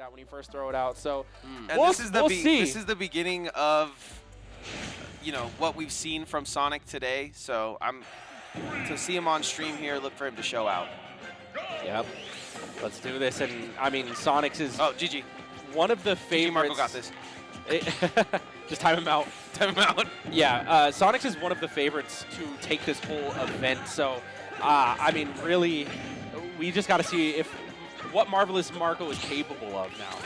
that when you first throw it out. So And we'll this is the see. this is the beginning of what we've seen from Sonic today. So to see him on stream here, look for him to show out. Yep. Let's do this. And I mean, Sonix is GG. one of the GG favorites. Marco got this. Just time him out. Time him out. Yeah, Sonix is one of the favorites to take this whole event. So, I mean, really, we just got to see what Marvelous Marco is capable of now.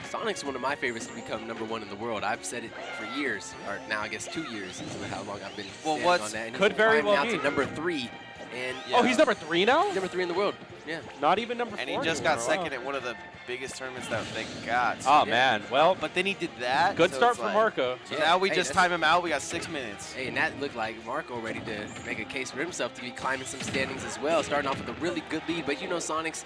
Sonic's one of my favorites to become #1 in the world. I've said it for years, or now I guess 2 years is how long I've been standing on that. And could very well be. be. To #3. And Oh, he's #3 now? He's #3 in the world. Yeah. Not even #4. And he just got second at one of the biggest tournaments that they got. So man, well. But then he did that. Good so start it's for like, Marco. So now we just time him out. We got 6 minutes. Hey, and that looked like Marco ready to make a case for himself to be climbing some standings as well, starting off with a really good lead. But Sonix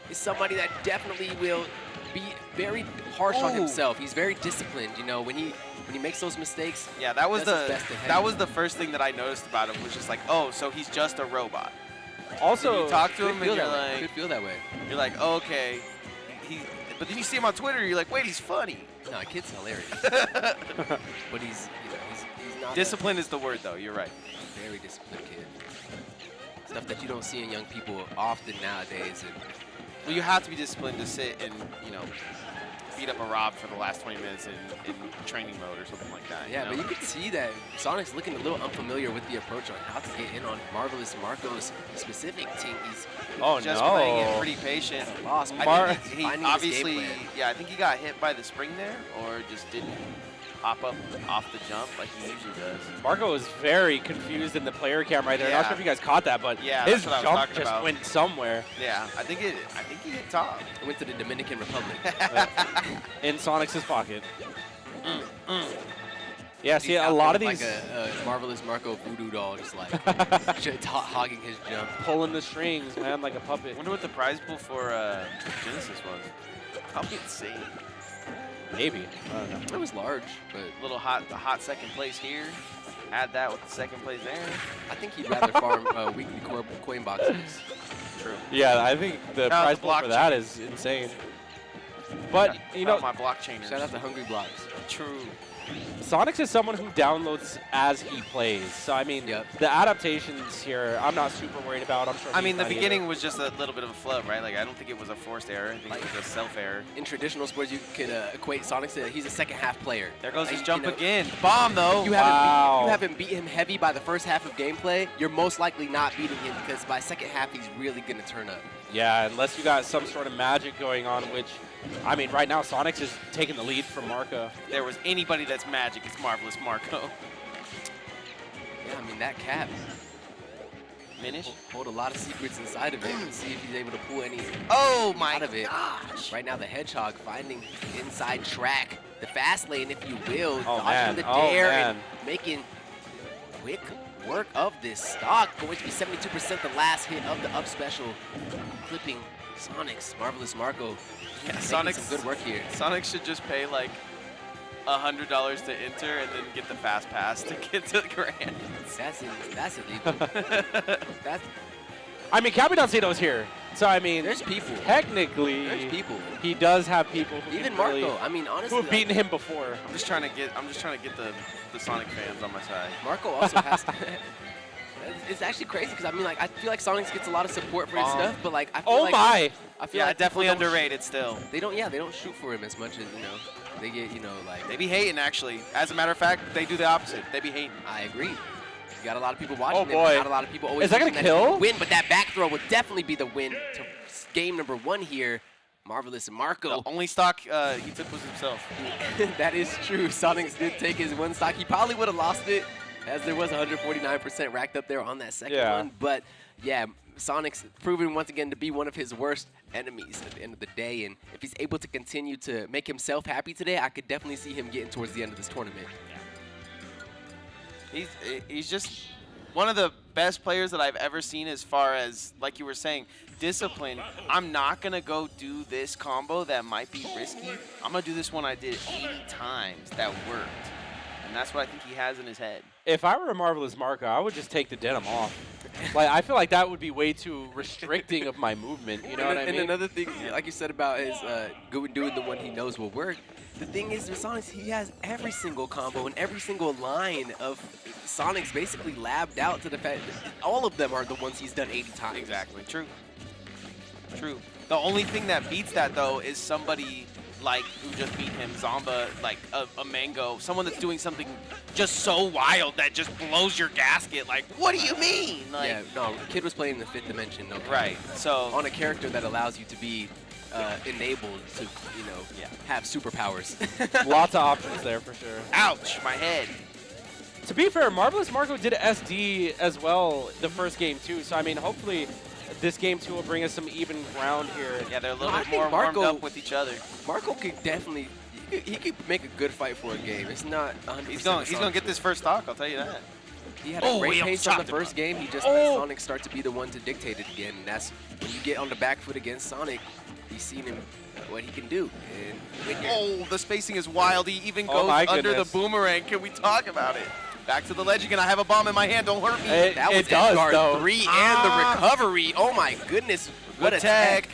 is somebody that definitely will be very harsh on himself. He's very disciplined. When he makes those mistakes. Yeah, that was that was the first thing that I noticed about him, was just like, oh, so he's just a robot. Also, you talk to him and you're like, could feel that way. You're like, oh, okay. But then you see him on Twitter, you're like, wait, he's funny. No, kid's hilarious. But he's not. Discipline is the word, though. You're right. Very disciplined kid. Stuff that you don't see in young people often nowadays. And well, you have to be disciplined to sit and beat up a Rob for the last 20 minutes in training mode or something like that. Yeah, but you can see that Sonic's looking a little unfamiliar with the approach on how to get in on Marvelous Marco's specific team. He's just playing it pretty patient. Lost. I think he obviously, I think he got hit by the spring there, or just didn't hop up off the jump like he usually does. Marco was very confused in the player cam right there. Yeah. Not sure if you guys caught that, but his jump just went somewhere. Yeah, I think he hit top. It went to the Dominican Republic. In Sonix's pocket. Yeah, see, a lot of these... Like a Marvelous Marco voodoo doll, just like hogging his jump. Pulling the strings, man, like a puppet. I wonder what the prize pool for Genesis was. Probably insane. Maybe. I don't know. It was large, but... Little hot second place here. Add that with the second place there. I think he'd rather farm weekly coin boxes. True. Yeah, I think the prize pool for that is insane. But, my blockchainers. Shout out to Hungry Blocks. True. Sonix is someone who downloads as he plays. So, I mean, the adaptations here, I'm not super worried about. I'm sure. I mean, the beginning was just a little bit of a flub, right? Like, I don't think it was a forced error. I think it was a self-error. In traditional sports, you could equate Sonix to he's a second-half player. There goes his jump again. Bomb, though. You haven't beat him heavy by the first half of gameplay. You're most likely not beating him because by second half, he's really going to turn up. Yeah, unless you got some sort of magic going on, which, I mean, right now, Sonix is taking the lead from Marco. If there was anybody that's magic, it's Marvelous Marco. Yeah, I mean, that cap. Minish? Hold a lot of secrets inside of it and see if he's able to pull any out of it. Gosh. Right now, the Hedgehog finding the inside track, the fast lane, if you will, Oh, dodging man. the Oh, dare man. and making quick work of this stock. Going to be 72% the last hit of the up special, clipping Sonix, Marvelous Marco. Yeah, some good work here. Sonix should just pay like $100 to enter and then get the fast pass to get to the grand. That's illegal. I mean, Capitancito's here. So, I mean, there's people. Technically, there's people. He does have people who even Marco. Really, I mean, honestly, who have beaten him before. I'm just trying to get the Sonic fans on my side. Marco also has to. It's actually crazy because I mean, like, I feel like Sonix gets a lot of support for his stuff, but like, I feel like I feel like definitely underrated still. They don't shoot for him as much as they get like they be hating actually. As a matter of fact, they do the opposite. They be hating. I agree. You got a lot of people watching. Oh boy! Not a lot of people always. Is that gonna kill? Win, but that back throw would definitely be the win to game #1 here. Marvelous Marco. The only stock he took was himself. That is true. Sonix did take his one stock. He probably would have lost it, as there was 149% racked up there on that second one. But yeah, Sonix proven once again to be one of his worst enemies at the end of the day. And if he's able to continue to make himself happy today, I could definitely see him getting towards the end of this tournament. He's just one of the best players that I've ever seen as far as, like you were saying, discipline. I'm not going to go do this combo that might be risky. I'm going to do this one I did 80 times that worked. And that's what I think he has in his head. If I were a Marvelous Marco, I would just take the denim off. Like, I feel like that would be way too restricting of my movement. You know what I mean? And another thing, like you said about his doing the one he knows will work. The thing is, with Sonix, he has every single combo and every single line of Sonix basically labbed out to the fact that all of them are the ones he's done 80 times. Exactly. True. True. The only thing that beats that, though, is somebody like who just beat him, Zomba, like a Mango, someone that's doing something just so wild that just blows your gasket. Like, what do you mean? Like, Yeah, no, the kid was playing in the 5th dimension. No, right. So on a character that allows you to be enabled to, have superpowers. Lots of options there for sure. ouch, my head. To be fair, Marvelous Marco did SD as well the first game too. So I mean, hopefully this game too will bring us some even ground here. Yeah, they're a little I bit think more warmed Marco- up with each other. Marco could definitely, he could make a good fight for a game. It's not 100%. He's gonna get this first stock. I'll tell you that. He had a great he pace almost on the chopped him first up. game. He just let Sonic start to be the one to dictate it again. And that's when you get on the back foot against Sonic, he's seen him, what he can do. And when you're, Oh, the spacing is wild. He even Oh goes my under the goodness. boomerang. Can we talk about it? Back to the ledge again. I have a bomb in my hand. Don't hurt me. that was it does, guard though. 3 and the recovery. Oh my goodness. What Good a tech.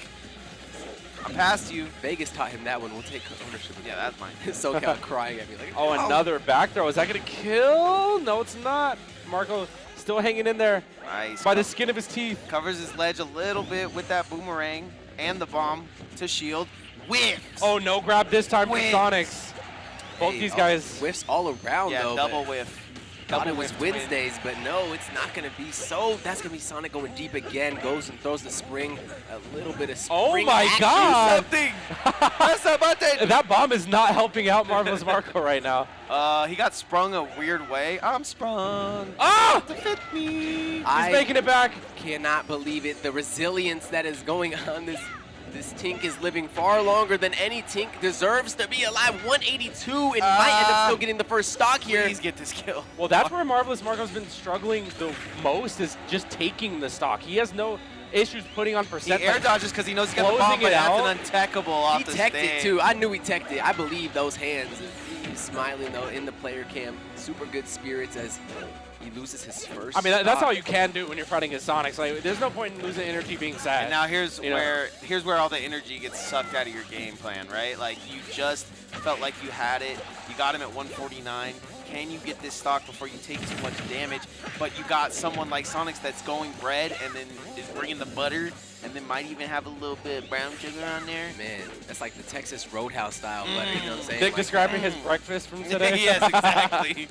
I'm past you. Vegas taught him that one. We'll take ownership of Yeah, that. that's mine. SoCal crying at me like, Oh, another back throw. Is that going to kill? No, it's not. Marco still hanging in there Nice. by the skin of his teeth. Covers his ledge a little bit with that boomerang and the bomb to shield. Whiffs. Oh, no grab this time for Whiffs. Sonix. Both Hey, these guys. whiffs all around Yeah, though. double but whiff. Thought Double it was whiff twin. Wednesdays, but no, it's not going to be so. That's going to be Sonic going deep again. Goes and throws the spring. A little bit of spring Oh my action. God. Something. Press the button. That bomb is not helping out Marvelous Marco right now. He got sprung a weird way. I'm sprung. Ah! Defend me. He's making it back. Cannot believe it. The resilience that is going on. This Tink is living far longer than any Tink deserves to be alive. 182 and might end up still getting the first stock here. Please get this kill. Well, that's where Marvelous Marco's been struggling the most, is just taking the stock. He has no issues putting on He percent. air like, dodges because he knows he's got the bomb, closing but it that's out. an untechable off He the teched stage. it too. I knew he teched it. I believe those hands. He's smiling though in the player cam. Super good spirits as he loses his first. I mean, that's stock. all you can do when you're fighting his Sonics. Like, there's no point in losing energy being sad. And now here's You know? where all the energy gets sucked out of your game plan, right? Like you just felt like you had it. You got him at 149. Can you get this stock before you take too much damage? But you got someone like Sonix that's going bread and then is bringing the butter and then might even have a little bit of brown sugar on there. Man, that's like the Texas Roadhouse style butter. You know what I'm saying? Dick Like, describing his breakfast from today. Yes, exactly.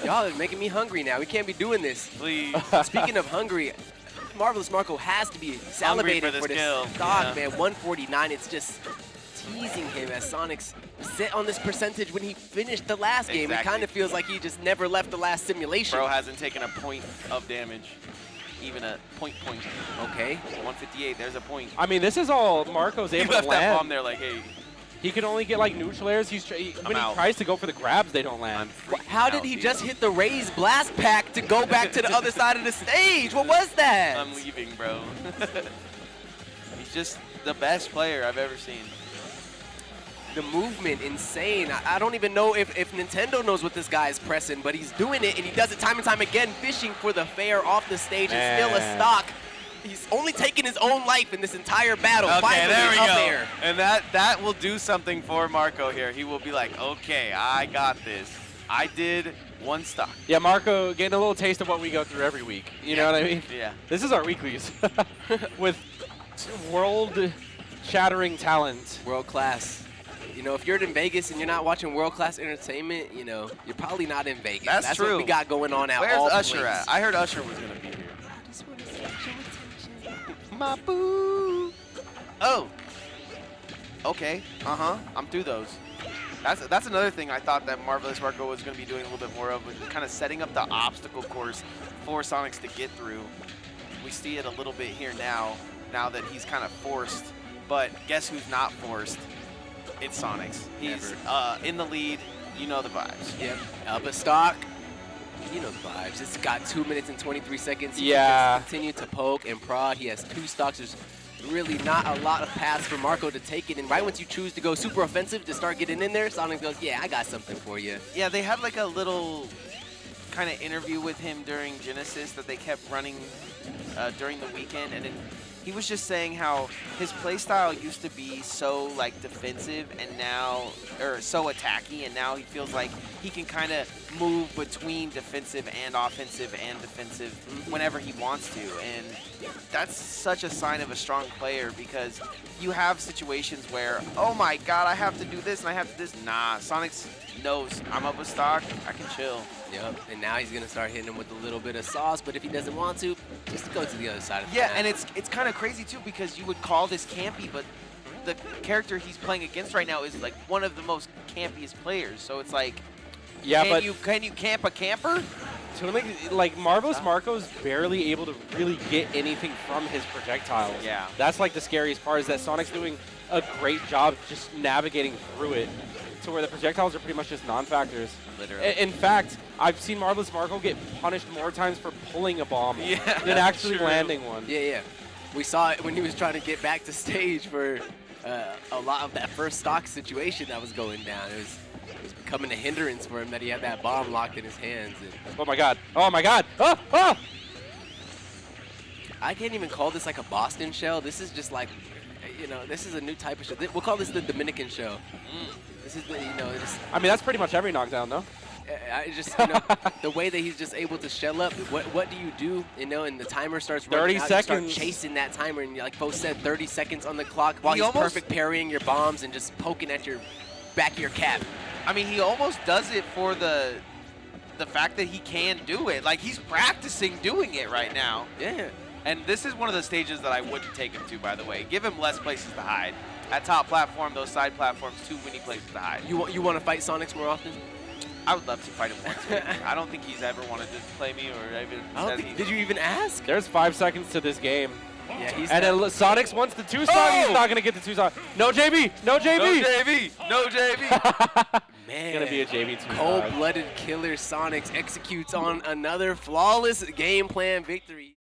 y'all are making me hungry now. We can't be doing this. Please. Speaking of hungry, Marvelous Marco has to be salivating for this for this kill. stock, Yeah. man. 149. It's just teasing him as Sonix sit on this percentage when he finished the last game. It Exactly. kind of feels like he just never left the last simulation. Bro hasn't taken a point of damage. Even a point. Okay. 158, there's a point. I mean, this is all Marco's He able left to that bomb land. there like, hey, He can only get like neutral airs. When he out. tries to go for the grabs, they don't I'm land. freaking How out, did he dude. just hit the raised blast pack to go back to the other side of the stage? What was that? I'm leaving, bro. He's just the best player I've ever seen. The movement, insane. I don't even know if Nintendo knows what this guy is pressing, but he's doing it, and he does it time and time again, fishing for the fair off the stage. It's still a Man. stock. He's only taken his own life in this entire battle. Okay, Finally there we up go. there. And that will do something for Marco here. He will be like, okay, I got this. I did one stock. Yeah, Marco getting a little taste of what we go through every week. You know what I mean? Yeah. This is our weeklies with world-shattering talent. World class. You know, if you're in Vegas and you're not watching world class entertainment, you know, you're probably not in Vegas. That's true. what we got going on out Where's all Usher places. at? I heard Usher was going to be here. My boo. Oh. Okay. Uh-huh. I'm through those. That's another thing I thought that Marvelous Marco was going to be doing a little bit more of, was kind of setting up the obstacle course for Sonix to get through. We see it a little bit here now that he's kind of forced. But guess who's not forced? It's Sonix. He's in the lead. You know the vibes. Yep. Up a stock. You know the vibes. It's got 2 minutes and 23 seconds. He Yeah. can just continue to poke and prod. He has 2 stocks. There's really not a lot of paths for Marco to take it. And right once you choose to go super offensive to start getting in there, Sonic goes, yeah, I got something for you. Yeah, they had like a little kind of interview with him during Genesis that they kept running during the weekend, and he was just saying how his playstyle used to be so like defensive and now, or so attacky, and now he feels like he can kind of move between defensive and offensive and defensive whenever he wants to, and that's such a sign of a strong player because you have situations where, oh my god, I have to do this and I have to do this. Nah, Sonix knows I'm up with stock, I can chill. Yep, and now he's going to start hitting him with a little bit of sauce, but if he doesn't want to, just go to the other side of the map. And it's kind of crazy too because you would call this campy, but the character he's playing against right now is like one of the most campiest players. So it's like, can you camp a camper? Toon Link, like Marvelous Marco's barely able to really get anything from his projectiles. Yeah. That's like the scariest part is that Sonic's doing a great job just navigating through it to where the projectiles are pretty much just non-factors. Literally. In fact, I've seen Marvelous Marco get punished more times for pulling a bomb than actually landing one. Yeah. We saw it when he was trying to get back to stage for a lot of that first stock situation that was going down. It was becoming a hindrance for him that he had that bomb locked in his hands. And oh my god. Oh my god. Oh! Oh! I can't even call this like a Boston shell. This is just like, you know, this is a new type of shell. We'll call this the Dominican shell. This is the, you know, I mean, that's pretty much every knockdown, though. I just, you know, the way that he's just able to shell up, what do you do, you know, and the timer starts running 30 out, seconds. you start chasing that timer, and like Bo said, 30 seconds on the clock while he's perfect parrying your bombs and just poking at your back of your cap. I mean, he almost does it for the fact that he can do it. Like, he's practicing doing it right now. Yeah. And this is one of the stages that I wouldn't take him to, by the way. Give him less places to hide. At top platform, those side platforms, too many places to hide. You want to fight Sonix more often? I would love to fight him once. Maybe. I don't think he's ever wanted to play me or even. Did you even ask? There's 5 seconds to this game. Yeah, he's and then Sonix wants the 2-stock. He's not going to get the 2-stock. No JB. No JB. No JB. No JB. Man. It's going to be a JB 2-stock. Cold-blooded killer Sonix executes on another flawless game plan victory.